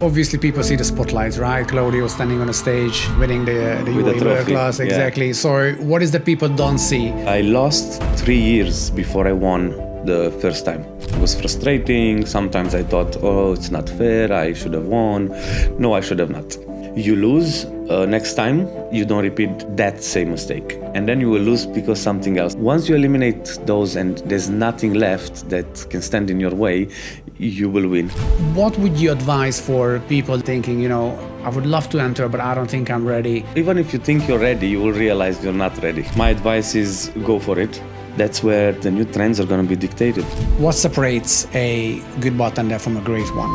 Obviously, people see the spotlights, right? Claudio standing on a stage, winning the UAE World Class, exactly. Yeah. So, what is that people don't see? I lost 3 years before I won the first time. It was frustrating. Sometimes I thought, oh, it's not fair. I should have won. No, I should have not. You lose, next time you don't repeat that same mistake. And then you will lose because something else. Once you eliminate those and there's nothing left that can stand in your way, you will win. What would you advise for people thinking, I would love to enter, but I don't think I'm ready? Even if you think you're ready, you will realize you're not ready. My advice is go for it. That's where the new trends are going to be dictated. What separates a good bartender from a great one?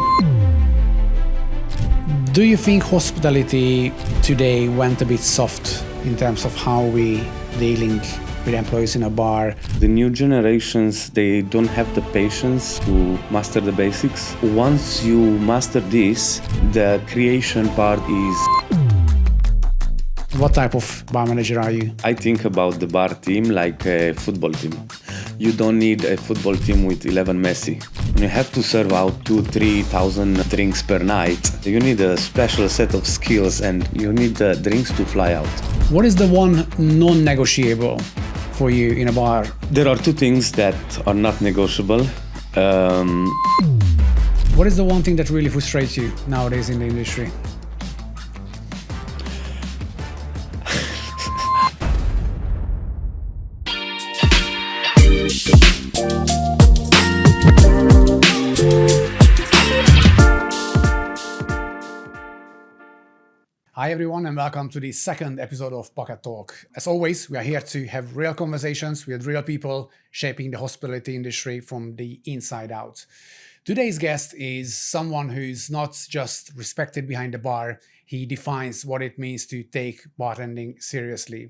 Do you think hospitality today went a bit soft in terms of how we dealing with employees in a bar? The new generations, they don't have the patience to master the basics. Once you master this, the creation part is... What type of bar manager are you? I think about the bar team like a football team. You don't need a football team with 11 Messi. You have to serve out 2,000-3,000 drinks per night. You need a special set of skills and you need the drinks to fly out. What is the one non-negotiable for you in a bar? There are two things that are not negotiable. What is the one thing that really frustrates you nowadays in the industry? Hi everyone and welcome to the second episode of Pocket Talk. As always, we are here to have real conversations with real people shaping the hospitality industry from the inside out. Today's guest is someone who's not just respected behind the bar, he defines what it means to take bartending seriously.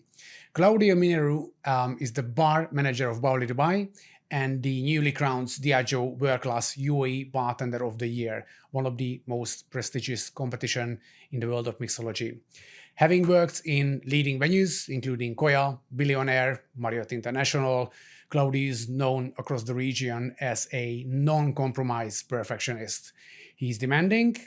Claudiu Mnerau is the bar manager of Baoli Dubai and the newly crowned Diageo World Class UAE Bartender of the Year, one of the most prestigious competition in the world of mixology. Having worked in leading venues, including Koya, Billionaire, Marriott International, Claudiu is known across the region as a non-compromise perfectionist. He's demanding,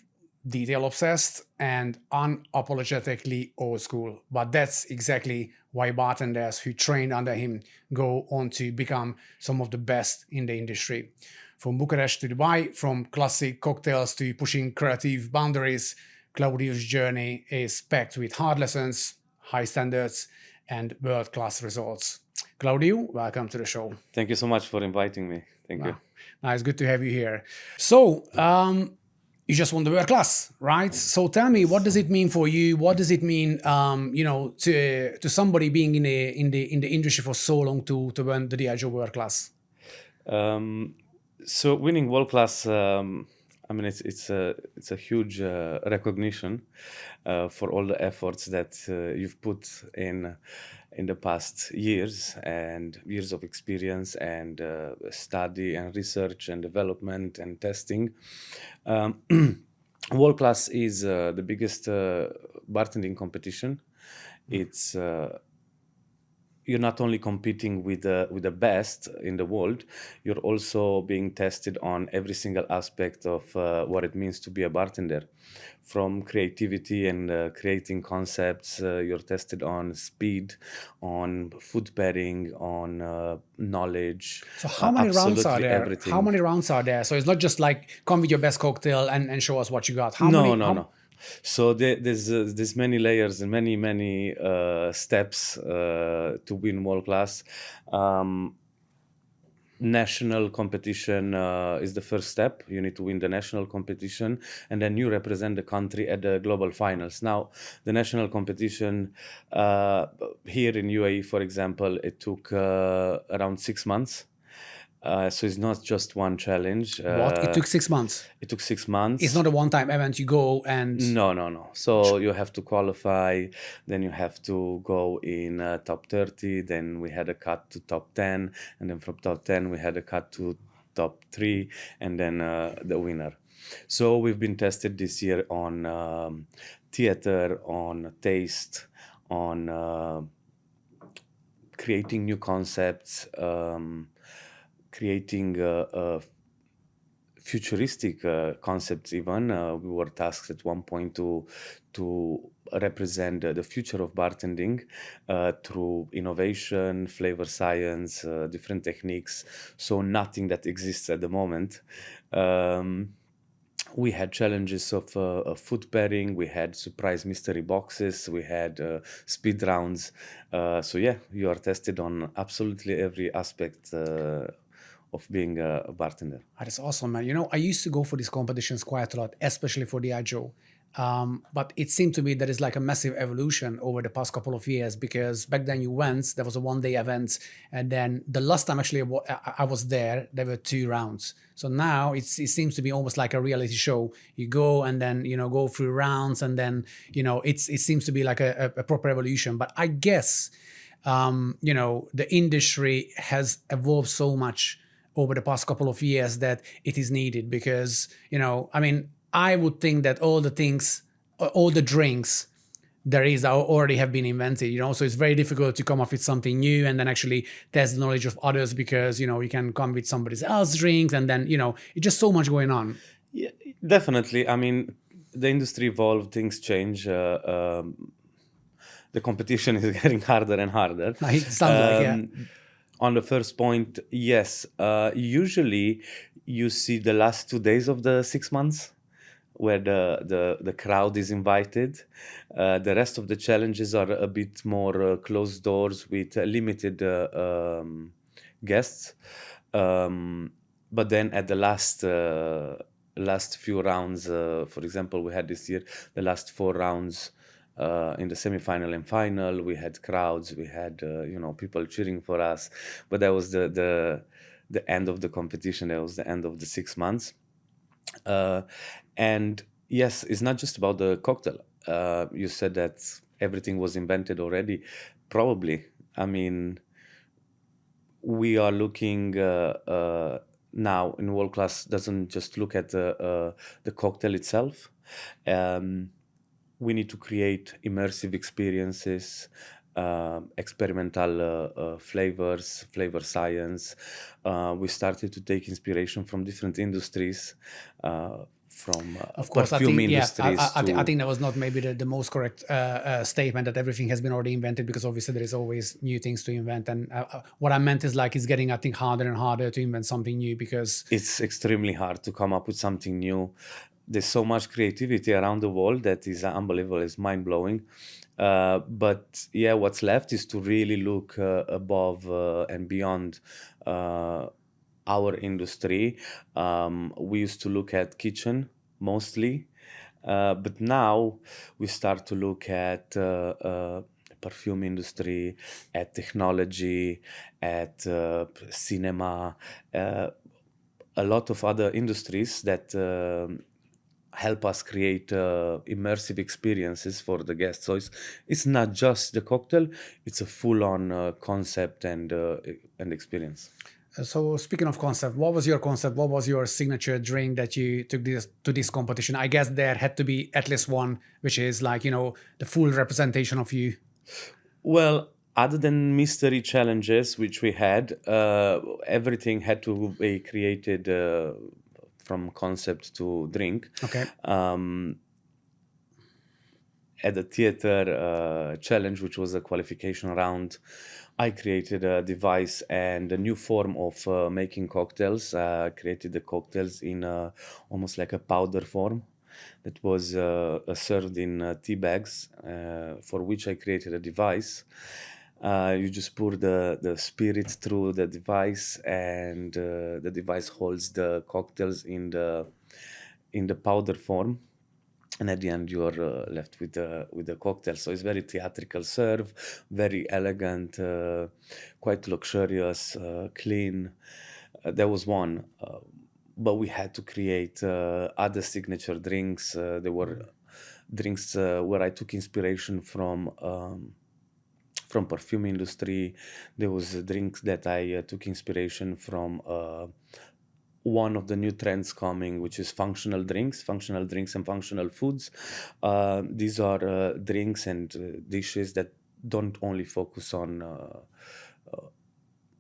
detail-obsessed, and unapologetically old school. But that's exactly why bartenders who train under him go on to become some of the best in the industry. From Bucharest to Dubai, from classic cocktails to pushing creative boundaries, Claudiu's journey is packed with hard lessons, high standards, and world-class results. Claudiu, welcome to the show. Thank you so much for inviting me. Thank you. Nice, good to have you here. So, you just won the World Class, right? So tell me, what does it mean for you? What does it mean, to somebody being in the industry for so long to win the Diageo World Class? So winning World Class, it's a huge recognition for all the efforts that you've put in the past years and years of experience and study and research and development and testing. World Class is the biggest bartending competition. It's you're not only competing with the best in the world, you're also being tested on every single aspect of what it means to be a bartender. From creativity and creating concepts, you're tested on speed, on food pairing, on knowledge. So how many rounds are there? Everything. How many rounds are there? So it's not just like come with your best cocktail and show us what you got. No. So there's many layers and many steps to win World Class. National competition is the first step. You need to win the national competition, and then you represent the country at the global finals. Now, the national competition here in UAE, for example, it took around 6 months. So it's not just one challenge. What? It took 6 months? It took 6 months. It's not a one-time event. You go and... No. So you have to qualify, then you have to go in top 30, then we had a cut to top 10, and then from top 10 we had a cut to top 3, and then the winner. So we've been tested this year on theater, on taste, on creating new concepts, creating futuristic concepts even. We were tasked at one point to represent the future of bartending through innovation, flavor science, different techniques. So nothing that exists at the moment. We had challenges of food pairing, we had surprise mystery boxes, we had speed rounds. So yeah, you are tested on absolutely every aspect of being a bartender. That's awesome, man. You know, I used to go for these competitions quite a lot, especially for Diageo. But it seemed to me that it's like a massive evolution over the past couple of years, because back then you went, there was a one-day event, and then the last time actually I was there were 2 rounds. So now it seems to be almost like a reality show. You go and then, you know, go through rounds, and then, you know, it seems to be like a proper evolution. But I guess, you know, the industry has evolved so much over the past couple of years that it is needed, because, you know, I mean, I would think that all the drinks there is already have been invented, you know, so it's very difficult to come up with something new and then actually test the knowledge of others, because, you know, you can come with somebody else's drinks, and then, you know, it's just so much going on. Yeah, definitely. I mean, the industry evolved, things change. The competition is getting harder and harder. It sounds like, yeah. On the first point, yes. Usually, you see the last 2 days of the 6 months where the crowd is invited. The rest of the challenges are a bit more closed doors with limited guests. But then at the last few rounds, for example, we had this year the last 4 rounds. In the semi-final and final, we had crowds, we had you know, people cheering for us, but that was the end of the competition. That was the end of the 6 months. And yes, it's not just about the cocktail. You said that everything was invented already. Probably. I mean, we are looking now in World Class doesn't just look at the cocktail itself. We need to create immersive experiences, experimental flavors, flavor science. We started to take inspiration from different industries, from Of course, I perfume think, yeah, industries I think that was not maybe the most correct statement, that everything has been already invented, because obviously there is always new things to invent. And what I meant is like it's getting, I think, harder and harder to invent something new, because it's extremely hard to come up with something new. There's so much creativity around the world that is unbelievable, it's mind-blowing. But yeah, what's left is to really look above and beyond our industry. We used to look at kitchen mostly, but now we start to look at perfume industry, at technology, at cinema, a lot of other industries that help us create immersive experiences for the guests. So it's not just the cocktail; it's a full-on concept and experience. So speaking of concept, what was your concept? What was your signature drink that you took to this competition? I guess there had to be at least one, which is like, you know, the full representation of you. Well, other than mystery challenges, which we had, everything had to be created from concept to drink. Okay. At the theater challenge, which was a qualification round, I created a device and a new form of making cocktails. Created the cocktails in almost like a powder form that was served in tea bags, for which I created a device. You just pour the spirit through the device, and the device holds the cocktails in the powder form. And at the end, you are left with the cocktail. So it's very theatrical serve, very elegant, quite luxurious, clean. There was one, but we had to create other signature drinks. There were drinks where I took inspiration from perfume industry. There was drinks that I took inspiration from one of the new trends coming, which is functional drinks and functional foods. These are drinks and dishes that don't only focus on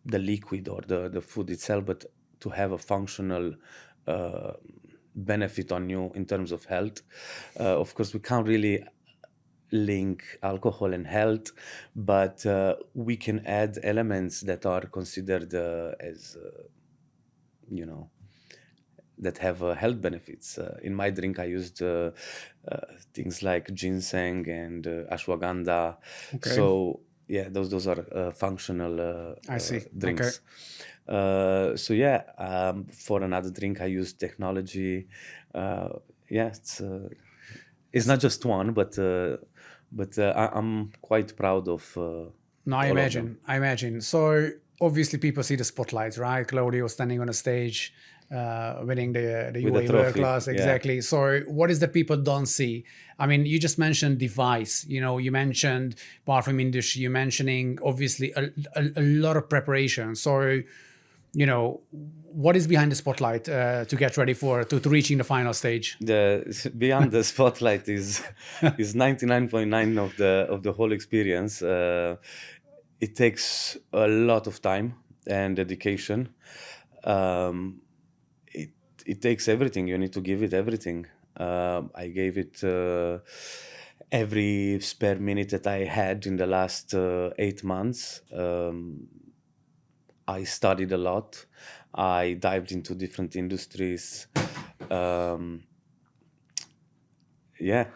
the liquid or the food itself, but to have a functional benefit on you in terms of health. Of course, we can't really link alcohol and health, but we can add elements that are considered as you know, that have health benefits. In my drink, I used things like ginseng and ashwagandha. Okay. So yeah, those are functional I see. drinks. So yeah, for another drink, I use technology. Yeah, it's not just one, but I'm quite proud of. No, I imagine. So obviously people see the spotlight, right? Claudio standing on a stage, winning the With a UAE World trophy, Class. yeah. Exactly. So what is that people don't see? I mean, you just mentioned device, you know, you mentioned parfum industry, you mentioning obviously a lot of preparation. So, you know, what is behind the spotlight to get ready to reaching the final stage? The beyond the spotlight is 99.9 of the whole experience. It takes a lot of time and dedication. It takes everything. You need to give it everything. I gave it every spare minute that I had in the last 8 months. I studied a lot. I dived into different industries. Yeah,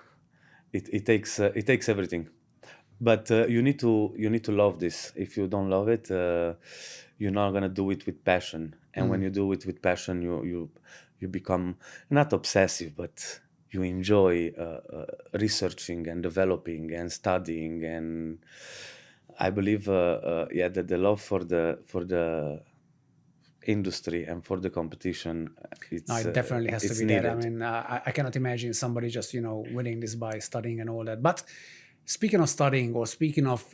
it takes everything, but you need to love this. If you don't love it, you're not gonna do it with passion. And when you do it with passion, you become not obsessive, but you enjoy researching and developing and studying. And I believe, yeah, that the love for the industry and for the competition, No, it definitely has to it's be needed. there. I mean, I cannot imagine somebody just, you know, winning this by studying and all that. But speaking of studying or speaking of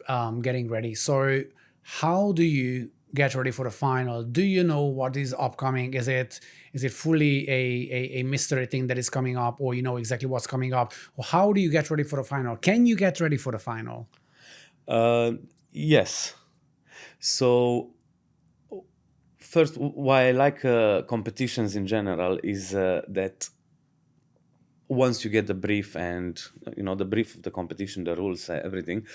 getting ready, so how do you get ready for the final? Do you know what is upcoming? Is it fully a mystery thing that is coming up, or you know exactly what's coming up? Or how do you get ready for the final? Can you get ready for the final? Yes. So first, why I like competitions in general is that once you get the brief and the brief of the competition, the rules, everything,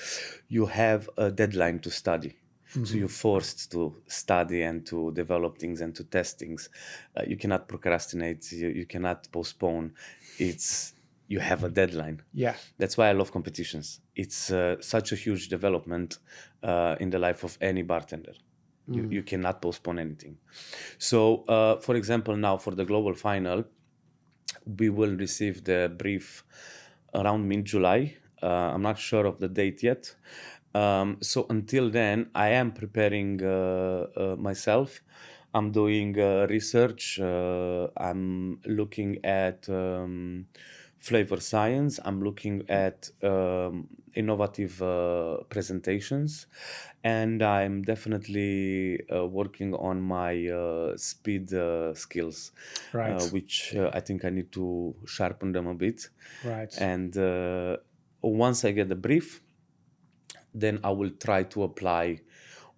you have a deadline to study. So you're forced to study and to develop things and to test things. You cannot procrastinate. You cannot postpone. You have a deadline. Yeah. That's why I love competitions. It's such a huge development in the life of any bartender. You cannot postpone anything. So, for example, now for the global final, we will receive the brief around mid-July. I'm not sure of the date yet. So until then, I am preparing myself. I'm doing research. I'm looking at flavor science. I'm looking at innovative presentations, and I'm definitely working on my speed skills, Right. which I think I need to sharpen them a bit. Right. And once I get the brief, then I will try to apply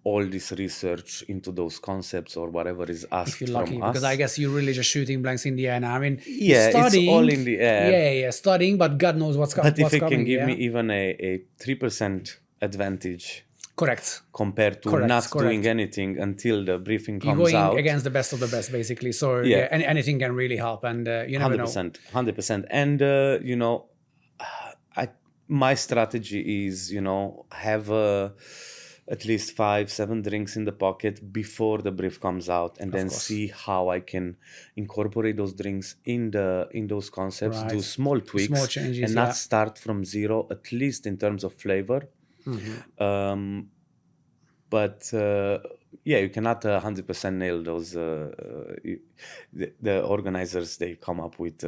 all this research into those concepts or whatever is asked If you're from lucky, us. because I guess you're really just shooting blanks in the air now. I mean, Yeah, studying, it's all in the air. Yeah, studying, but God knows what's But if what's it coming. can give Yeah? me even a 3% advantage Correct. compared to not doing anything until the briefing You're comes going out. against the best of the best, basically. So Yeah. anything can really help, and you never know. 100%. And my strategy is, have at least 5-7 drinks in the pocket before the brief comes out, and then see how I can incorporate those drinks in those concepts, Right. do small tweaks, Small changes, and not start from zero, at least in terms of flavor. But yeah, you cannot 100% nail those. The organizers, they come up with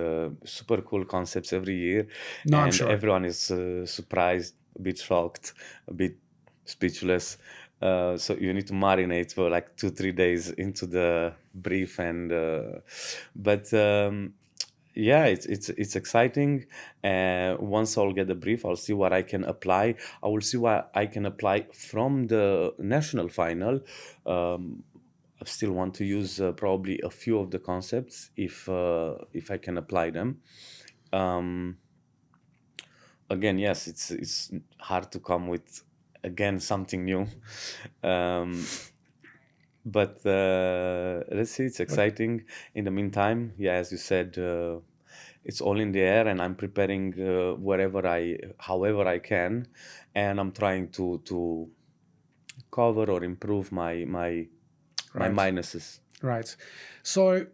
super cool concepts every year, No, I'm and sure. everyone is surprised, a bit shocked, a bit speechless. So you need to marinate for like 2-3 days into the brief, and yeah, it's exciting. Once I'll get the brief, I'll see what I can apply. I will see what I can apply from the national final. still want to use probably a few of the concepts if I can apply them. Um, Again, yes, it's hard to come with again something new, um, but let's see. It's exciting. In the meantime, yeah, as you said, it's all in the air, and I'm preparing however I can, and I'm trying to cover or improve my Right. minuses. Right. So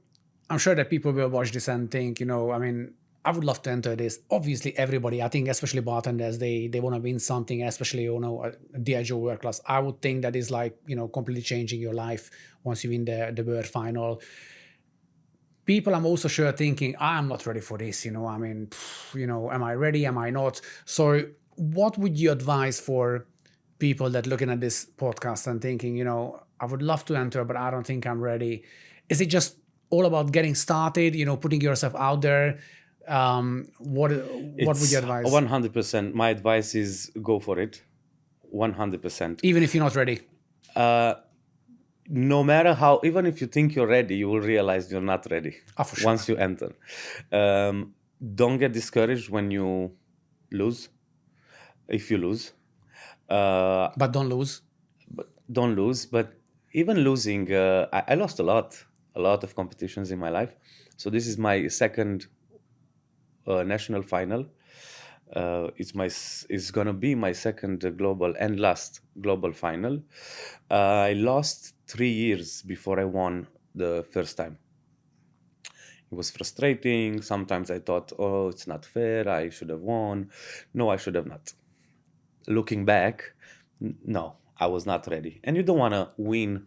I'm sure that people will watch this and think, I mean, I would love to enter this. Obviously, everybody, I think, especially bartenders, they want to win something, especially, a Diageo World Class. I would think that is like, completely changing your life once you win the World Final. People, I'm also sure thinking, I'm not ready for this, I mean, am I ready? Am I not? So what would you advise for people that looking at this podcast and thinking, I would love to enter, but I don't think I'm ready? Is it just all about getting started, putting yourself out there? What would you advise? 100%. My advice is go for it. 100%. Even if you're not ready? No matter how, even if you think you're ready, you will realize you're not ready For sure. once you enter. Don't get discouraged when you lose. If you lose. But don't lose. Don't lose. But even losing, I lost a lot of competitions in my life. So this is my second national final. It's gonna be my second global and last global final. I lost 3 years before I won the first time. It was frustrating. Sometimes I thought, oh, it's not fair. I should have won. No, I should have not. Looking back, no, I was not ready. And you don't want to win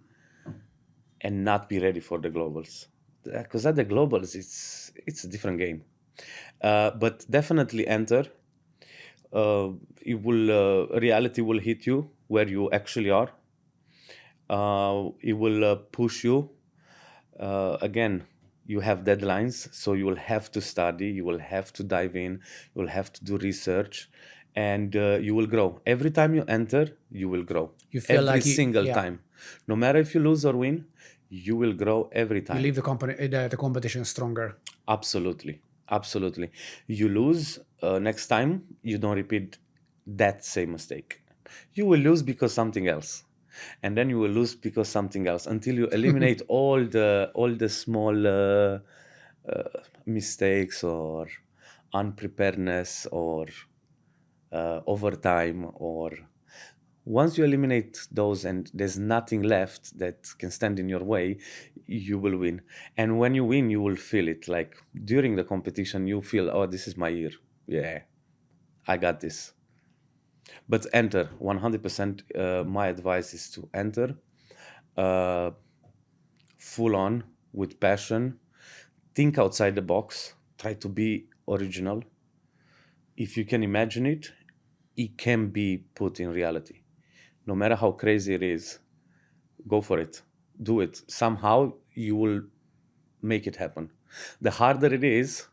and not be ready for the globals, because at the globals it's a different game. But definitely enter. Reality will hit you where you actually are. It will push you. Again, you have deadlines, so you will have to study, you will have to dive in, you will have to do research, and you will grow. Every time you enter, you will grow. You feel every like single time. No matter if you lose or win, you will grow every time. You leave the competition stronger. Absolutely. Absolutely. You lose, next time, you don't repeat that same mistake. You will lose because something else. And then you will lose because something else, until you eliminate all the small mistakes or unpreparedness or overtime. Or once you eliminate those and there's nothing left that can stand in your way, you will win. And when you win, you will feel it. Like during the competition, you feel, oh, this is my year. Yeah, I got this. But enter, 100%. My advice is to enter full on, with passion. Think outside the box. Try to be original. If you can imagine it, it can be put in reality. No matter how crazy it is, go for it. Do it. Somehow you will make it happen. The harder it is,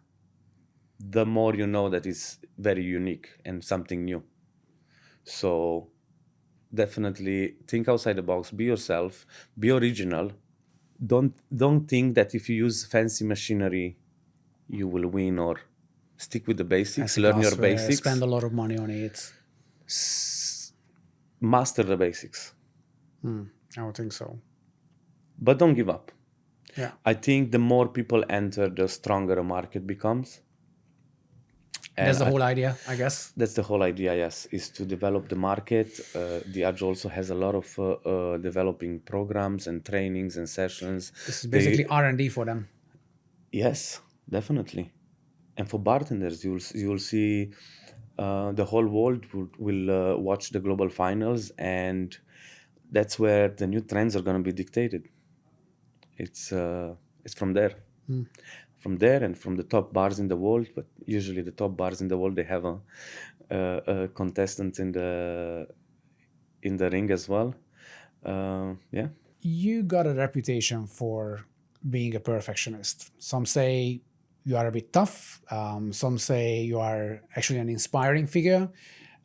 the more you know that it's very unique and something new. So definitely think outside the box, be yourself, be original. Don't think that if you use fancy machinery, you will win, or stick with the basics, learn your basics. Spend a lot of money on it. Master the basics. I would think so. But don't give up. Yeah. I think the more people enter, the stronger a market becomes. And that's the whole idea, I guess. That's the whole idea, yes, is to develop the market. Diageo also has a lot of developing programs and trainings and sessions. This is basically R&D for them. Yes, definitely. And for bartenders, you will see the whole world will watch the global finals, and that's where the new trends are going to be dictated. It's from there. From there and from the top bars in the world. But usually the top bars in the world, they have a contestant in the ring as well. Yeah. You got a reputation for being a perfectionist. Some say you are a bit tough. Some say you are actually an inspiring figure.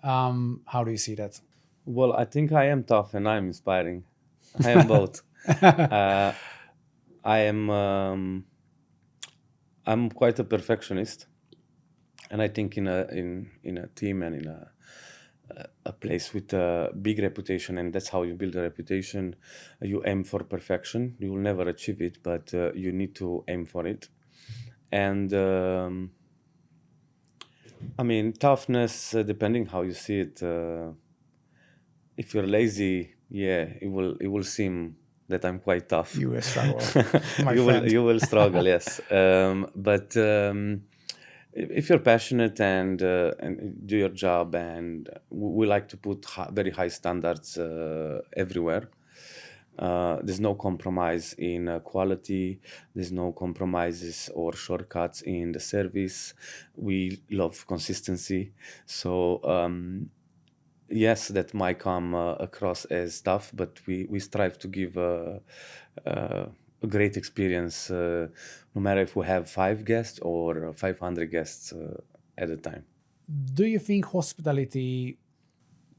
How do you see that? Well, I think I am tough and I'm inspiring. I am both. uh, I am I'm quite a perfectionist, and I think in a team and in a place with a big reputation, and that's how you build a reputation. You aim for perfection. You will never achieve it, but you need to aim for it. And I mean, toughness, depending how you see it. If you're lazy, yeah, it will seem that I'm quite tough. You will struggle, my you will friend. you will struggle, yes. But if you're passionate and do your job, and we like to put very high standards everywhere. There's no compromise in quality. There's no compromises or shortcuts in the service. We love consistency. So yes, that might come across as tough, but we strive to give a great experience, no matter if we have 5 guests or 500 guests at a time. Do you think hospitality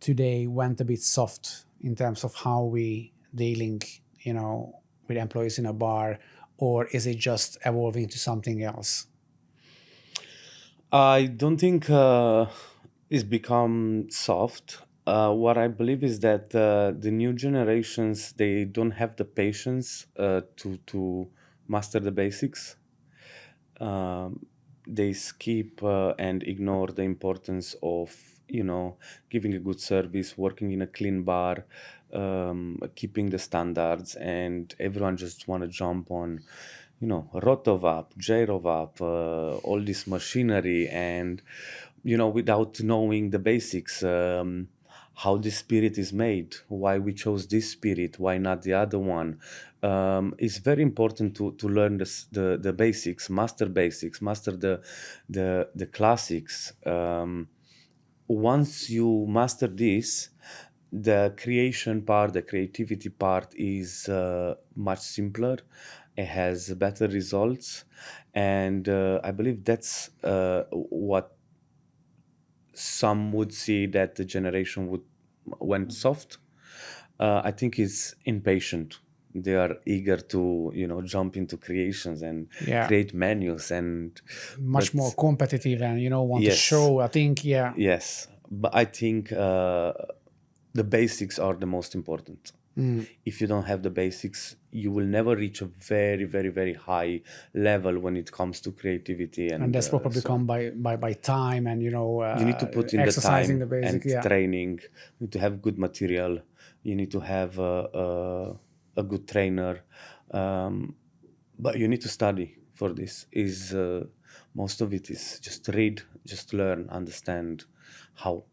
today went a bit soft in terms of how we dealing, with employees in a bar, or is it just evolving to something else? I don't think it's become soft. What I believe is that the new generations, they don't have the patience to master the basics. Um, they skip and ignore the importance of giving a good service, working in a clean bar, keeping the standards, and everyone just want to jump on Rotovap, Jairovap, all this machinery, and without knowing the basics, how this spirit is made, why we chose this spirit, why not the other one. It's very important to learn the basics, master basics, master the classics. Once you master this, the creation part, the creativity part is much simpler. It has better results, and I believe that's what some would see that the generation would went soft. I think is impatient. They are eager to jump into creations and Yeah, create menus, and much but more competitive and want to yes, show. I think, yeah. yes, but I think the basics are the most important. If you don't have the basics, you will never reach a very, very, very high level when it comes to creativity And and that's probably so on. come by time and You need to put in the exercising the time basic. and Yeah. training. You need to have good material. You need to have a good trainer. Um, but you need to study for this. Is Most of it is just read, just learn, understand how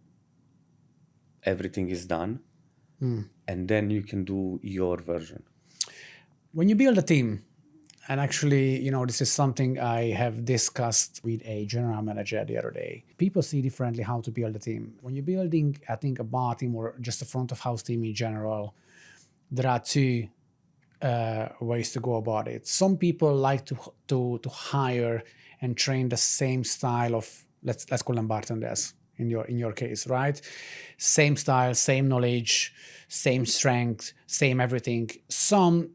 everything is done, and then you can do your version. When you build a team, and actually, this is something I have discussed with a general manager the other day. People see differently how to build a team. When you're building, I think, a bar team or just a front of house team in general, there are two ways to go about it. Some people like to hire and train the same style of, let's call them bartenders in your case, right? Same style, same knowledge, same strength, same everything. Some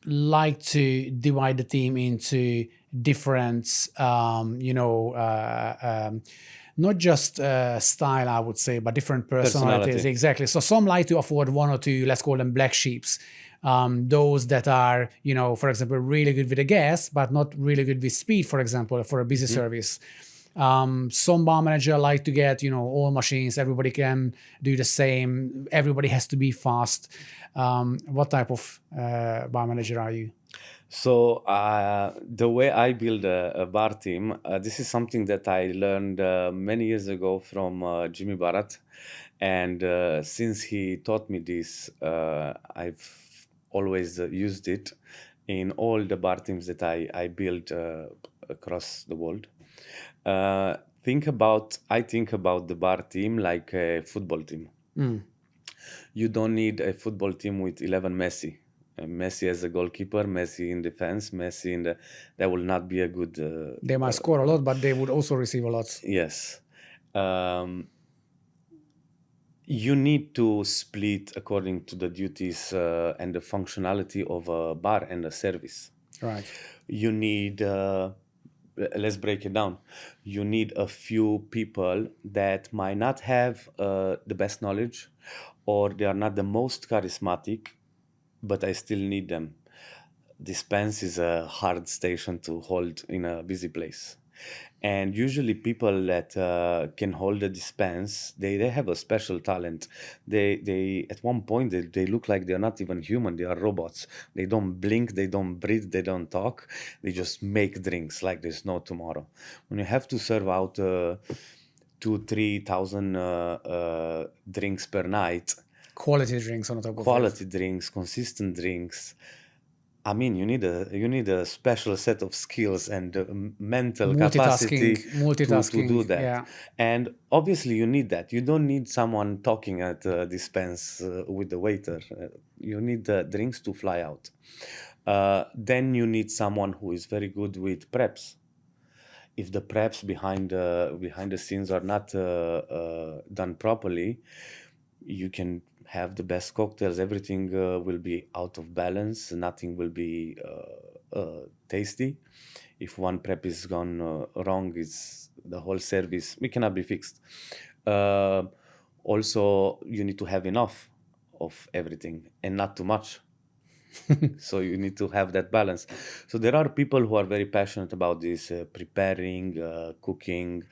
like to divide the team into different, not just style, I would say, but different personalities. Personality. Exactly. So some like to afford one or two, let's call them black sheeps. Those that are, for example, really good with the gas, but not really good with speed, for example, for a busy service. Some bar manager like to get, all machines, everybody can do the same, everybody has to be fast. What type of bar manager are you? So the way I build a bar team, this is something that I learned many years ago from Jimmy Barat, and since he taught me this, I've always used it in all the bar teams that I build across the world. I think about the bar team like a football team. You don't need a football team with 11 Messi. Messi as a goalkeeper, Messi in defense, Messi in the. That will not be a good. They might score a lot, but they would also receive a lot. Yes. Um, You need to split according to the duties and the functionality of a bar and a service. Right. You need, let's break it down. You need a few people that might not have the best knowledge, or they are not the most charismatic, but I still need them. Dispense is a hard station to hold in a busy place. And usually people that can hold a dispense, they have a special talent. They at one point they look like they're not even human, they are robots. They don't blink, they don't breathe, they don't talk. They just make drinks like there's no tomorrow. When you have to serve out 2,000-3,000 drinks per night, Quality drinks on top of it. quality drinks, consistent drinks, I mean, you need a special set of skills and mental capacity to do that. Yeah. And obviously, you need that. You don't need someone talking at dispense with the waiter. You need the drinks to fly out. Then you need someone who is very good with preps. If the preps behind the scenes are not done properly, you can have the best cocktails. Everything will be out of balance. Nothing will be tasty. If one prep is gone wrong, it's the whole service. We cannot be fixed. Also, you need to have enough of everything and not too much. So you need to have that balance. So there are people who are very passionate about this, preparing, cooking.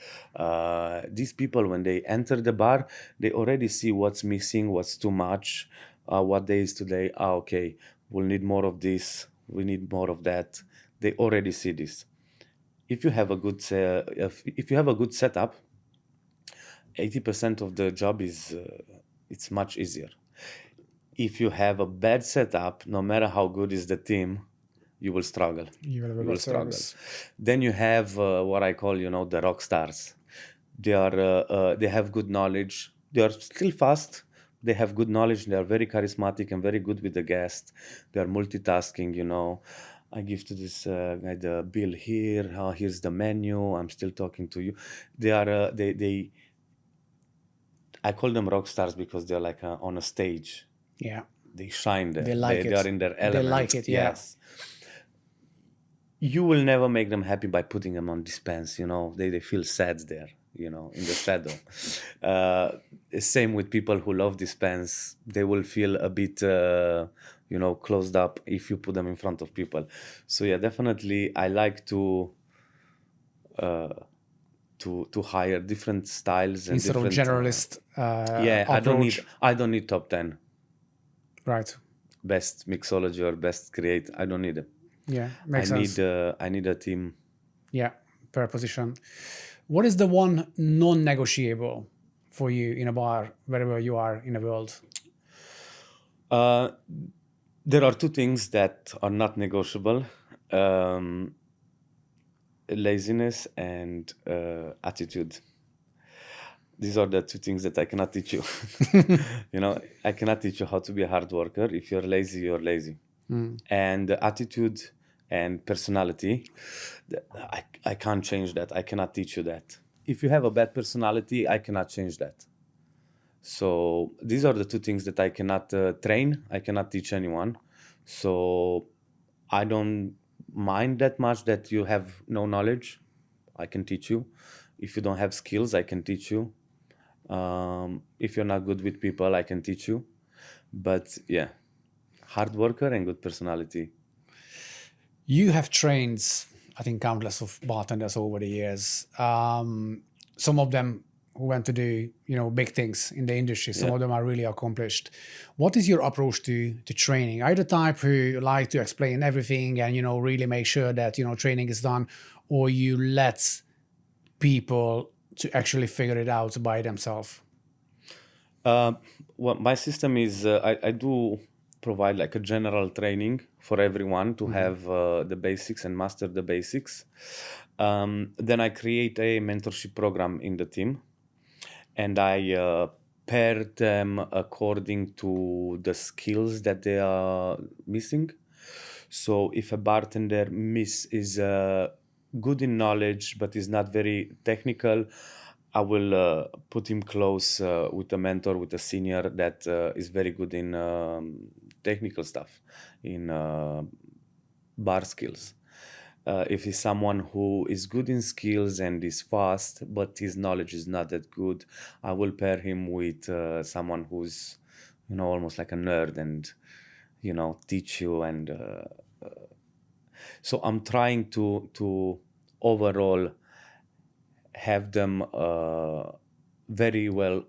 These people, when they enter the bar, they already see what's missing, what's too much, what day is today. Okay, we'll need more of this, we need more of that. They already see this. If you have a good if you have a good setup, 80% of the job is it's much easier. If you have a bad setup, no matter how good is the team, you will struggle. You will have a You will bad struggle. service. Then you have what I call, the rock stars. They have good knowledge. They are still fast. They have good knowledge. They are very charismatic and very good with the guest. They are multitasking. I give to this guy the bill here. Here's the menu. I'm still talking to you. They are they. I call them rock stars because they're like on a stage. Yeah. They shine there. They like it. They are in their element. They like it, yeah. Yes. You will never make them happy by putting them on dispense. They feel sad there. In the shadow. Same with people who love dispense. They will feel a bit, closed up if you put them in front of people. So yeah, definitely, I like to hire different styles and Instead of different generalist yeah, approach. I don't need top 10 Right. best mixology or best create. I don't need it. Yeah, makes sense. I need a team. Yeah, per position. What is the one non-negotiable for you in a bar, wherever you are in the world? There are two things that are not negotiable: laziness and attitude. These are the two things that I cannot teach you. I cannot teach you how to be a hard worker. If you're lazy, you're lazy. And the attitude and personality, I can't change that. I cannot teach you that. If you have a bad personality, I cannot change that. So these are the two things that I cannot train. I cannot teach anyone. So I don't mind that much that you have no knowledge. I can teach you. If you don't have skills, I can teach you. If you're not good with people, I can teach you. But yeah, hard worker and good personality. You have trained, I think, countless of bartenders over the years. Some of them who went to do, big things in the industry. Some of them are really accomplished. What is your approach to training? Are you the type who like to explain everything and, really make sure that, training is done, or you let people to actually figure it out by themselves? Well, my system is I do provide like a general training for everyone to have the basics and master the basics. Then I create a mentorship program in the team, and I pair them according to the skills that they are missing. So if a bartender is good in knowledge but is not very technical, I will put him close with a mentor, with a senior that is very good in technical stuff, in bar skills. If he's someone who is good in skills and is fast, but his knowledge is not that good, I will pair him with someone who's, almost like a nerd and, teach you. And so I'm trying to overall have them very well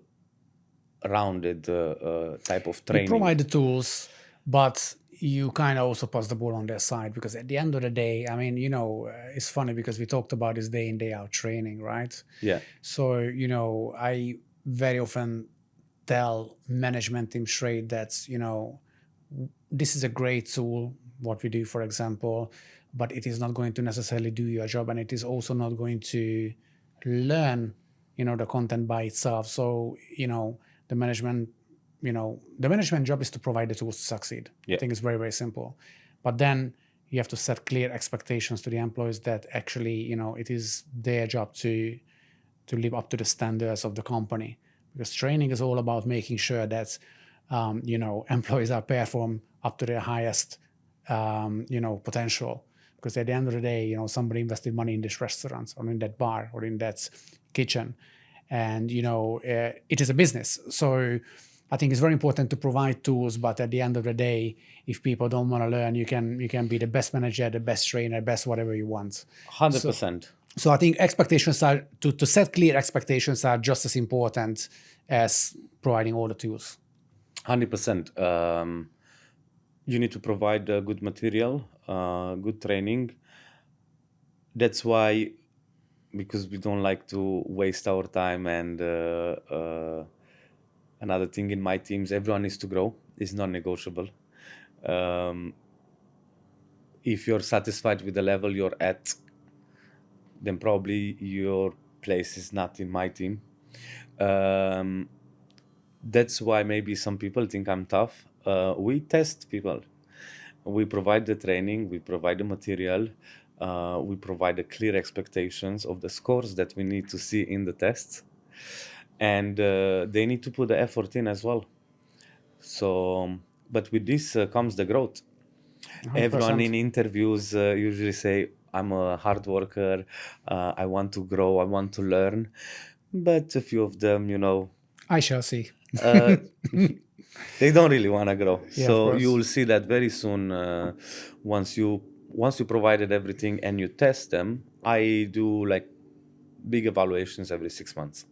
rounded type of You training. provide the tools, but you kind of also pass the ball on their side, because at the end of the day, I mean, it's funny because we talked about this day in, day out training, right? Yeah. So, I very often tell management team straight that, this is a great tool, what we do, for example, but it is not going to necessarily do your job, and it is also not going to learn, the content by itself. So, the management, the management job is to provide the tools to succeed. Yeah. I think it's very, very simple. But then you have to set clear expectations to the employees that actually, it is their job to live up to the standards of the company, because training is all about making sure that employees are perform up to their highest potential. Because at the end of the day, somebody invested money in this restaurant or in that bar or in that kitchen, and it is a business. So I think it's very important to provide tools, but at the end of the day, if people don't want to learn, you can be the best manager, the best trainer, best whatever you want. 100%. So I think expectations are to set clear expectations are just as important as providing all the tools. 100%. You need to provide good material, good training. That's why, because we don't like to waste our time, and another thing in my teams, everyone needs to grow. It's non-negotiable. If you're satisfied with the level you're at, then probably your place is not in my team. That's why maybe some people think I'm tough. We test people. We provide the training, we provide the material, we provide the clear expectations of the scores that we need to see in the tests. And they need to put the effort in as well. So, but with this comes the growth. 100%. Everyone in interviews usually say, I'm a hard worker, I want to grow, I want to learn. But a few of them, I shall see. They don't really want to grow. Yeah, of So course. you will see that very soon. Once you provided everything and you test them, I do like big evaluations every 6 months.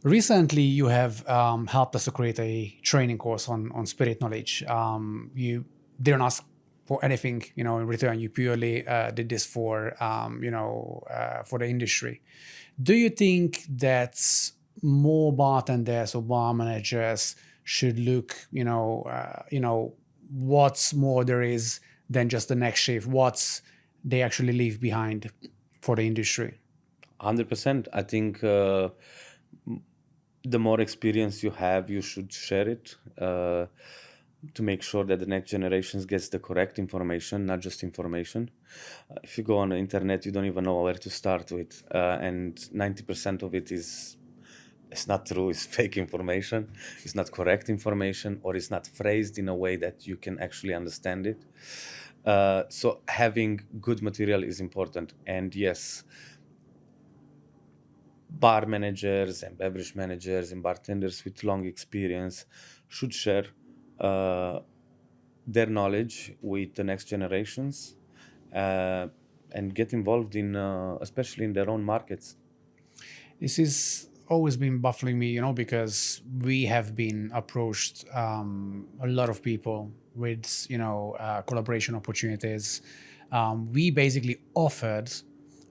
Recently, you have helped us to create a training course on spirit knowledge. You didn't ask for anything, in return. You purely did this for, for the industry. Do you think that more bartenders or bar managers should look, what's more there is than just the next shift, what's they actually leave behind for the industry? 100%. I think the more experience you have, you should share it to make sure that the next generations gets the correct information, not just information. If you go on the internet, you don't even know where to start with, and 90% of it it's not true, it's fake information, it's not correct information, or it's not phrased in a way that you can actually understand it. So having good material is important. And yes, bar managers and beverage managers and bartenders with long experience should share their knowledge with the next generations and get involved in, especially in their own markets. This is always been baffling me, because we have been approached a lot of people with, collaboration opportunities. We basically offered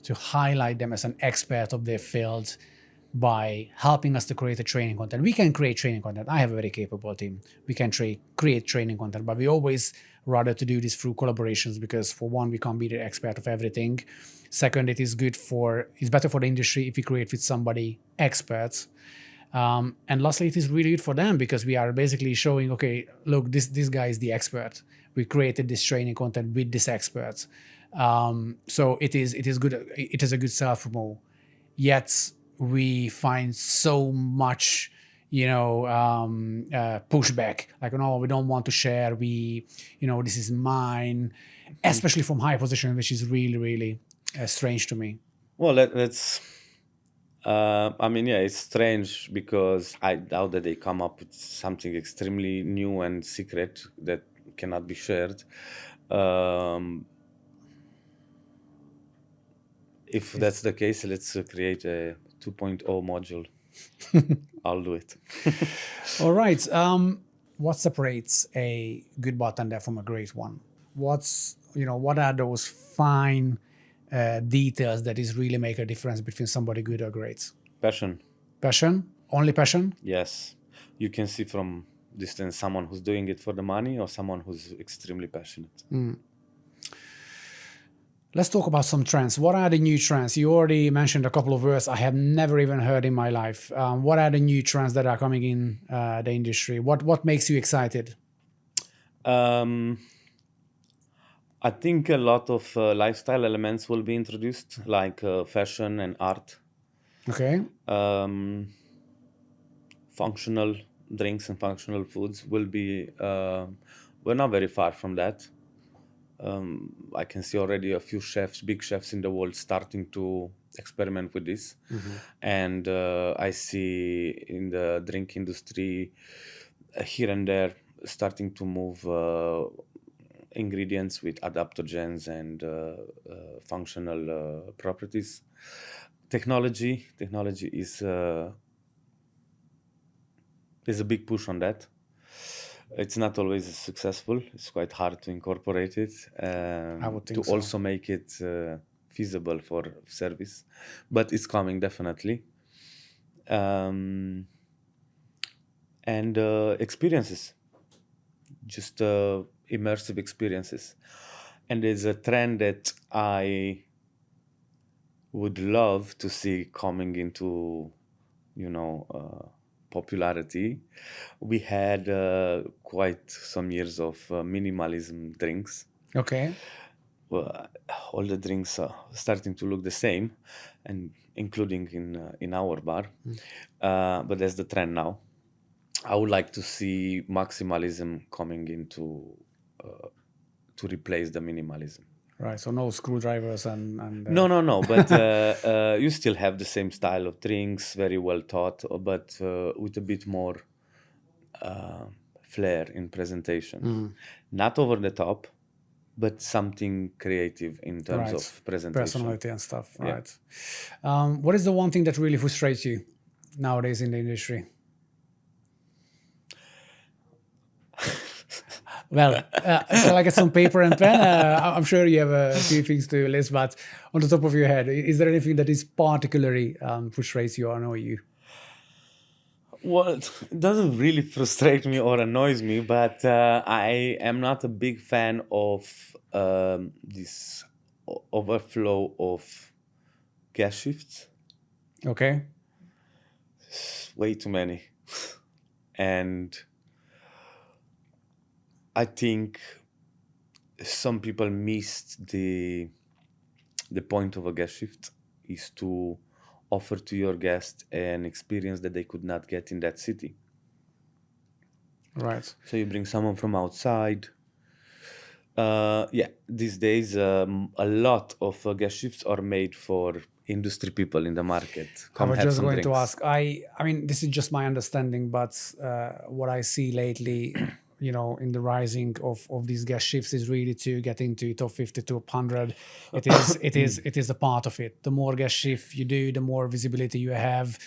to highlight them as an expert of their field by helping us to create a training content. We can create training content. I have a very capable team. We can create training content, but we always rather to do this through collaborations, because for one, we can't be the expert of everything. Second, it's better for the industry if we create with somebody experts. And lastly, it is really good for them, because we are basically showing, okay, look, this guy is the expert. We created this training content with this expert. So it is good. It is a good self-promo. Yet we find so much, pushback. Like, no, we don't want to share. This is mine, especially from high position, which is really, really strange to me. Well, let's. I mean, yeah, it's strange because I doubt that they come up with something extremely new and secret that cannot be shared. If that's the case, let's create a 2.0 module. I'll do it. All right. What separates a good bartender from a great one? What are those fine details that is really make a difference between somebody good or great? Passion. Passion? Only passion? Yes. You can see from distance someone who's doing it for the money or someone who's extremely passionate. Let's talk about some trends. What are the new trends? You already mentioned a couple of words I have never even heard in my life. What are the new trends that are coming in the industry? What makes you excited? I think a lot of lifestyle elements will be introduced, like fashion and art. Okay. Functional drinks and functional foods will be. We're not very far from that. I can see already a few chefs, big chefs in the world, starting to experiment with this. And I see in the drink industry here and there starting to move ingredients with adaptogens and functional properties. Technology is a big push on that. It's not always successful. It's quite hard to incorporate it I would think to so. also make it feasible for service, but it's coming definitely. And experiences, just immersive experiences. And there's a trend that I would love to see coming into, popularity. We had quite some years of minimalism drinks. Okay. Well, all the drinks are starting to look the same, and including in our bar. But that's the trend now. I would like to see maximalism coming into to replace the minimalism. Right. So no screwdrivers and No. But you still have the same style of drinks, very well thought, but with a bit more flair in presentation. Not over the top, but something creative in terms right. of presentation. Personality and stuff. Right. What is the one thing that really frustrates you nowadays in the industry? Well, shall I get some paper and pen? I'm sure you have a few things to list, but on the top of your head, is there anything that is particularly frustrates you or annoy you? Well, it doesn't really frustrate me or annoys me, but I am not a big fan of this overflow of gas shifts. Okay. Way too many. And I think some people missed the point of a guest shift is to offer to your guest an experience that they could not get in that city. Right. So you bring someone from outside. These days a lot of guest shifts are made for industry people in the market. I was have just some going to drinks. ask. I mean, this is just my understanding, but what I see lately, in the rising of these guest shifts is really to get into top 50, top 100. It is a part of it. The more guest shift you do, the more visibility you have,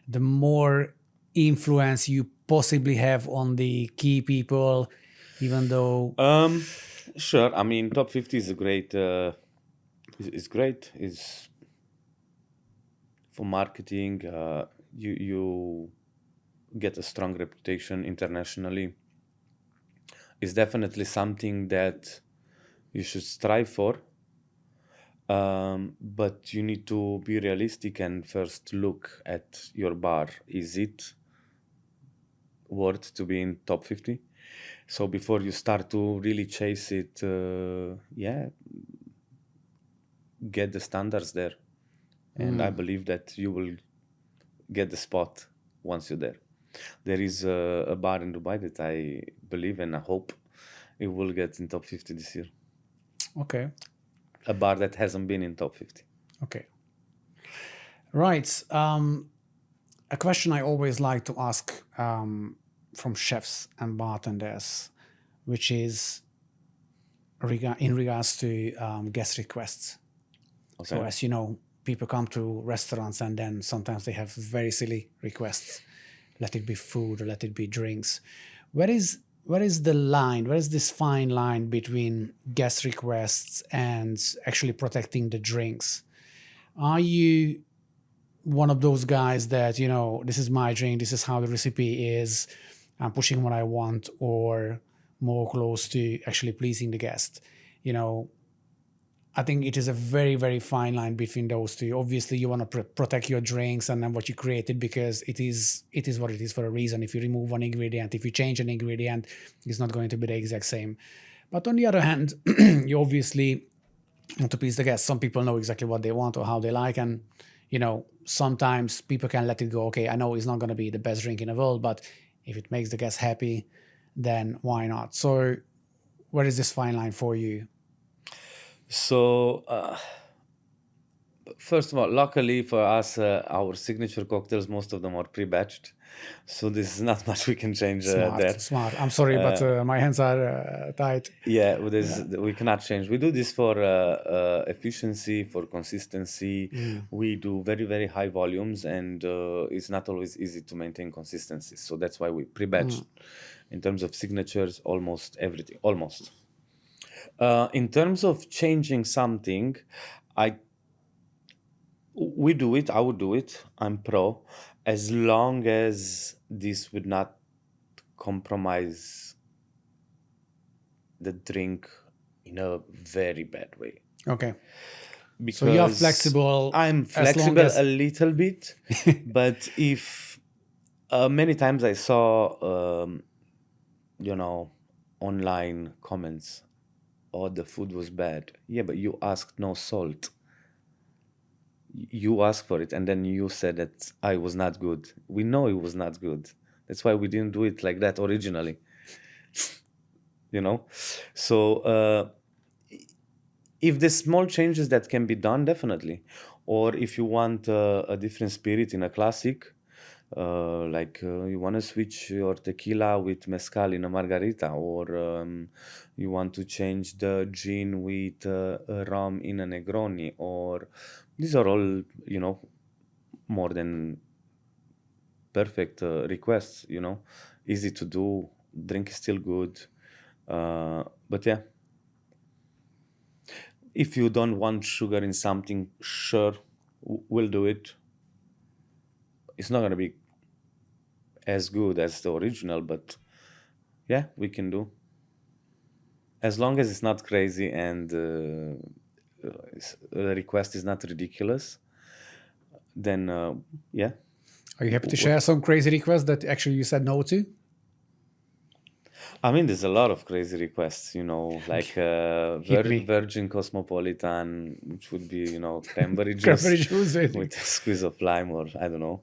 the more influence you possibly have on the key people, even though Sure. I mean, top 50 is a great. Is great. Is for marketing. You get a strong reputation internationally. Is definitely something that you should strive for. But you need to be realistic and first look at your bar. Is it worth to be in top 50? So before you start to really chase it, get the standards there. And I believe that you will get the spot once you're there. There is a bar in Dubai that I believe and I hope it will get in top 50 this year. Okay. A bar that hasn't been in top 50. Okay. Right. A question I always like to ask from chefs and bartenders, which is in regards to guest requests. Okay. So as you know, people come to restaurants and then sometimes they have very silly requests. Let it be food or let it be drinks. Where is the line? Where is this fine line between guest requests and actually protecting the drinks? Are you one of those guys that, this is my drink, this is how the recipe is, I'm pushing what I want, or more close to actually pleasing the guest? I think it is a very, very fine line between those two. Obviously, you want to protect your drinks and then what you created, because it is what it is for a reason. If you remove one ingredient, if you change an ingredient, it's not going to be the exact same. But on the other hand, you obviously want to please the guests. Some people know exactly what they want or how they like, and sometimes people can let it go. Okay, I know it's not going to be the best drink in the world, but if it makes the guests happy, then why not? So where is this fine line for you? So, first of all, luckily for us, our signature cocktails, most of them are pre-batched. So this is not much we can change there. Smart. I'm sorry, but my hands are tied. Yeah, we cannot change. We do this for efficiency, for consistency. We do very, very high volumes, and it's not always easy to maintain consistency. So that's why we pre-batch. In terms of signatures, almost everything. Almost. In terms of changing something, we do it. I would do it. I'm pro, as long as this would not compromise the drink in a very bad way. Okay. Because so you're flexible. I'm flexible a little bit, but if many times I saw, online comments, "Oh, the food was bad." Yeah, but you asked no salt. You asked for it, and then you said that I was not good. We know it was not good. That's why we didn't do it like that originally. So if there's small changes that can be done, definitely. Or if you want a different spirit in a classic, you want to switch your tequila with mezcal in a margarita, or you want to change the gin with rum in a Negroni, or these are all, more than perfect requests, easy to do. Drink is still good. But yeah, if you don't want sugar in something, sure, we'll do it. It's not going to be as good as the original, but yeah, we can do. As long as it's not crazy and the request is not ridiculous, then yeah. Are you happy to share some crazy requests that actually you said no to? I mean, there's a lot of crazy requests, like Virgin Cosmopolitan, which would be, cranberry juice, with a squeeze of lime, or I don't know.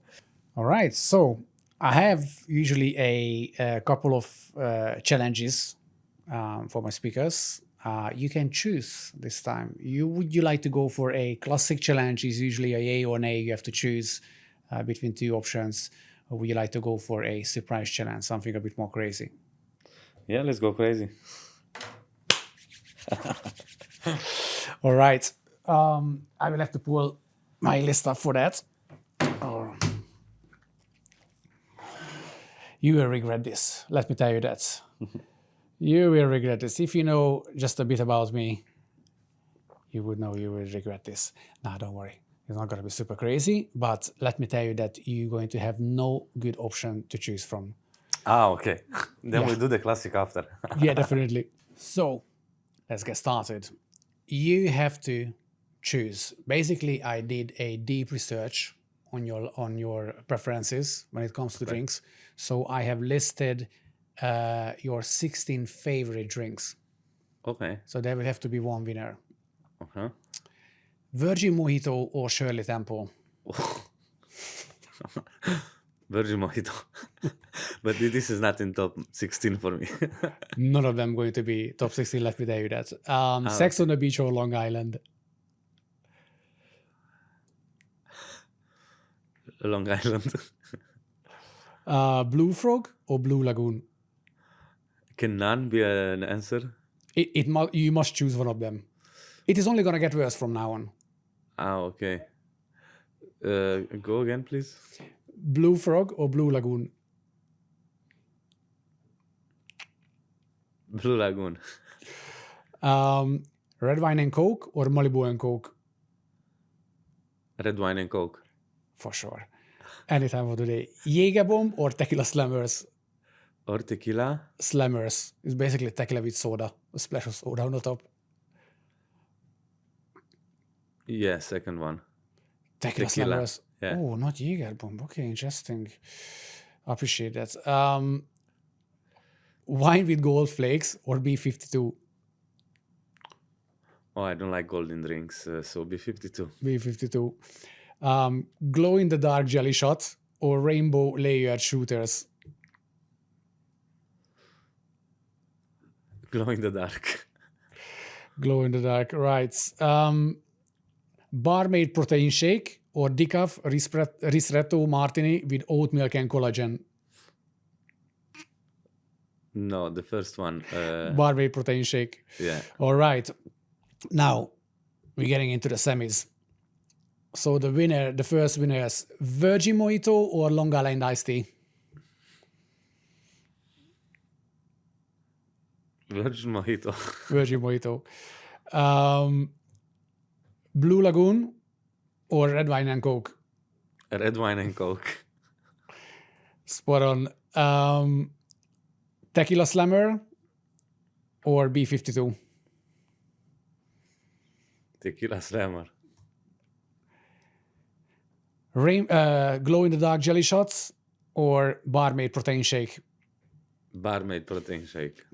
All right. So I have usually a couple of challenges for my speakers. You can choose this time. Would you like to go for a classic challenge? Is usually a yay or nay. You have to choose between two options. Or would you like to go for a surprise challenge, something a bit more crazy? Yeah, let's go crazy. All right. I will have to pull my list up for that. You will regret this. Let me tell you that. You will regret this. If you know just a bit about me, you would know you will regret this. Nah, don't worry. It's not going to be super crazy, but let me tell you that you're going to have no good option to choose from. Okay. Then we'll do the classic after. Yeah, definitely. So let's get started. You have to choose. Basically, I did a deep research on your preferences when it comes to drinks. So I have listed your 16 favorite drinks. Okay. So there will have to be one winner. Uh-huh. Virgin Mojito or Shirley Temple? Virgin Mojito. But this is not in top 16 for me. None of them going to be top 16, let me tell you that. Sex on the Beach or Long Island? Long Island. Blue Frog or Blue Lagoon? Can none be an answer? You must choose one of them. It is only going to get worse from now on. Okay. Go again, please. Blue Frog or Blue Lagoon? Blue Lagoon. Red Wine and Coke or Malibu and Coke? Red Wine and Coke. For sure. Any time of the day. Jägerbomb or Tequila Slammers? Or tequila. Slammers. It's basically tequila with soda. A splash of soda on the top. Yeah, second one. Tequila Slammers. Yeah. Oh, not Jägerbomb. Okay, interesting. Appreciate that. Wine with gold flakes or B52? Oh, I don't like golden drinks, so B52. B52. Glow in the dark jelly shot or rainbow layered shooters? Glow in the dark. Glow in the dark, right. Barmaid protein shake or decaf ristretto martini with oat milk and collagen? No, the first one. Barmaid protein shake. Yeah. All right. Now we're getting into the semis. So the first winners, Virgin Mojito or Long Island iced tea? Virgin Mojito. Virgin Mojito. Blue Lagoon or Red Wine and Coke? Red Wine and Coke. Spot on. Tequila Slammer or B52? Tequila Slammer. Glow in the dark jelly shots or barmaid protein shake? Barmaid protein shake.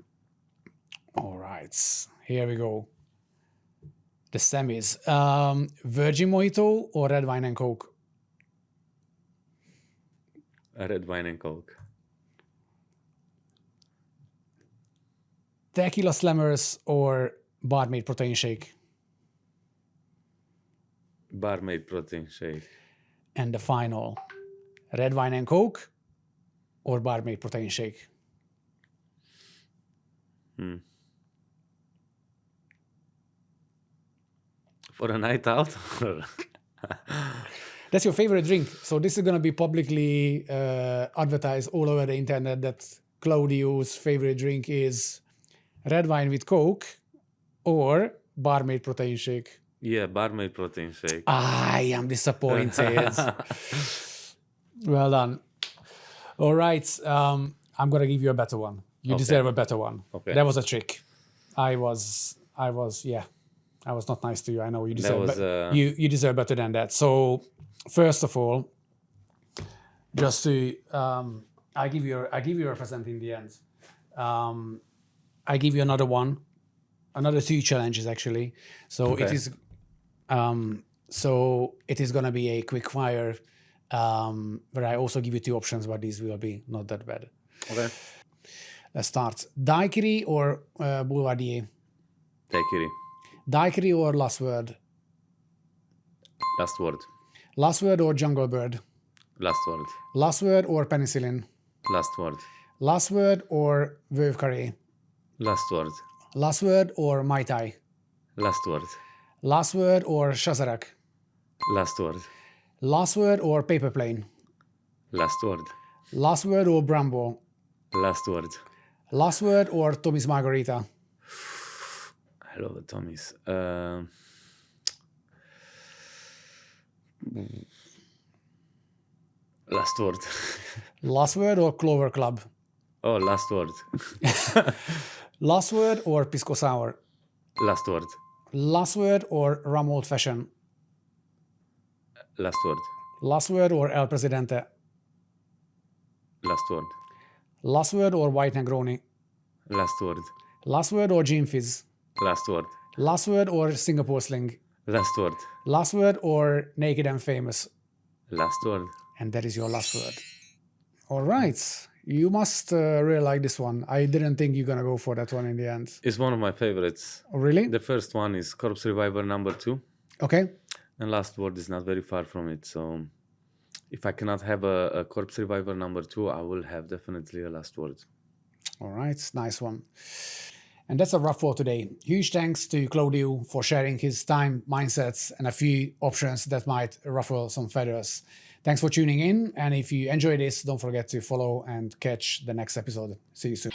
All right, here we go. The semis. Virgin Mojito or Red Wine and Coke? Red Wine and Coke. Tequila Slammers or barmaid protein shake? Barmaid protein shake. And the final, Red Wine and Coke or barmaid protein shake? For a night out? That's your favorite drink. So this is going to be publicly advertised all over the internet that Claudiu's favorite drink is Red Wine with Coke or barmaid protein shake. Yeah, barmaid protein shake. I am disappointed. Well done. All right. I'm going to give you a better one. You deserve a better one. Okay. That was a trick. I was not nice to you. I know you deserve you deserve better than that. So first of all, just to I give you a present in the end. I give you another one, another 2 challenges actually. So it is gonna be a quick fire where I also give you 2 options, but these will be not that bad. Okay. Let's start. Daiquiri or Boulevardier? Daiquiri. Daiquiri or Last Word? Last word. Last Word or Jungle Bird? Last word. Last Word or Penicillin? Last word. Last Word or Veuve Carré? Last word. Last Word or Mai Tai? Last word. Last Word or Chazarac? Last word. Last Word or Paper Plane? Last word. Last Word or Brambo? Last word. Last Word or Tommy's Margarita? I love it, Tommy's. Last word. Last Word or Clover Club? Oh, last word. Last Word or Pisco Sour? Last word. Last Word or Rum Old Fashion? Last word. Last Word or El Presidente? Last word. Last Word or White Negroni? Last word. Last Word or Gin Fizz? Last word. Last Word or Singapore Sling? Last word. Last Word or Naked and Famous? Last word. And that is your last word. All right. You must really like this one. I didn't think you're going to go for that one in the end. It's one of my favorites. Oh, really? The first one is Corpse Reviver number 2. Okay. And last word is not very far from it. So if I cannot have a Corpse Reviver number 2, I will have definitely a last word. All right. Nice one. And that's a wrap for today. Huge thanks to Claudiu for sharing his time, mindsets, and a few options that might ruffle some feathers. Thanks for tuning in. And if you enjoy this, don't forget to follow and catch the next episode. See you soon.